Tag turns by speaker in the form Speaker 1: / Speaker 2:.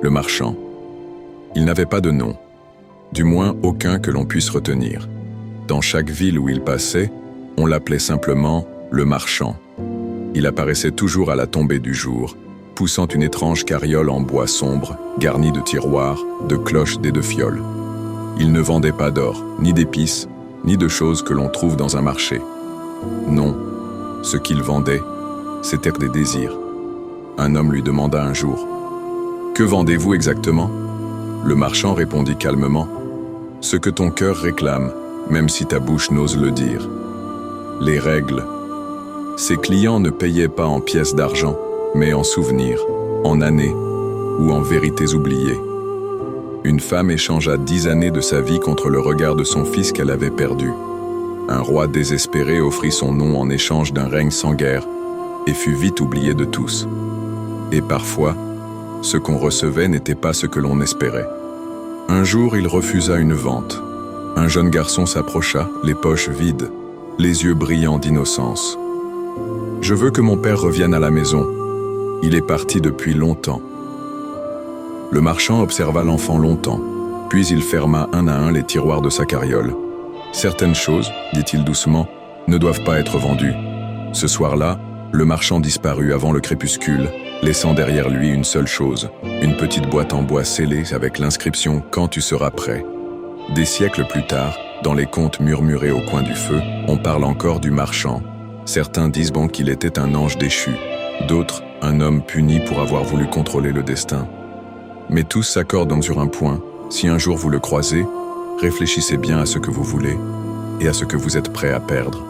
Speaker 1: le marchand. Il n'avait pas de nom, du moins aucun que l'on puisse retenir. Dans chaque ville où il passait, on l'appelait simplement le marchand. Il apparaissait toujours à la tombée du jour, poussant une étrange carriole en bois sombre, garnie de tiroirs, de cloches et de fioles. Il ne vendait pas d'or, ni d'épices, ni de choses que l'on trouve dans un marché. Non, ce qu'il vendait, c'était des désirs. Un homme lui demanda un jour « Que vendez-vous exactement ?» Le marchand répondit calmement « Ce que ton cœur réclame, même si ta bouche n'ose le dire. » Les règles. Ses clients ne payaient pas en pièces d'argent, mais en souvenirs, en années ou en vérités oubliées. Une femme échangea 10 années de sa vie contre le regard de son fils qu'elle avait perdu. Un roi désespéré offrit son nom en échange d'un règne sans guerre et fut vite oublié de tous. Et parfois, ce qu'on recevait n'était pas ce que l'on espérait. Un jour, il refusa une vente. Un jeune garçon s'approcha, les poches vides, les yeux brillants d'innocence. « Je veux que mon père revienne à la maison. Il est parti depuis longtemps. » Le marchand observa l'enfant longtemps, puis il ferma un à un les tiroirs de sa carriole. « Certaines choses, dit-il doucement, ne doivent pas être vendues. » Ce soir-là, le marchand disparut avant le crépuscule, laissant derrière lui une seule chose, une petite boîte en bois scellée avec l'inscription « Quand tu seras prêt ». Des siècles plus tard, dans les contes murmurés au coin du feu, on parle encore du marchand. Certains disent qu'il était un ange déchu, d'autres un homme puni pour avoir voulu contrôler le destin. Mais tous s'accordent sur un point, si un jour vous le croisez, réfléchissez bien à ce que vous voulez et à ce que vous êtes prêt à perdre.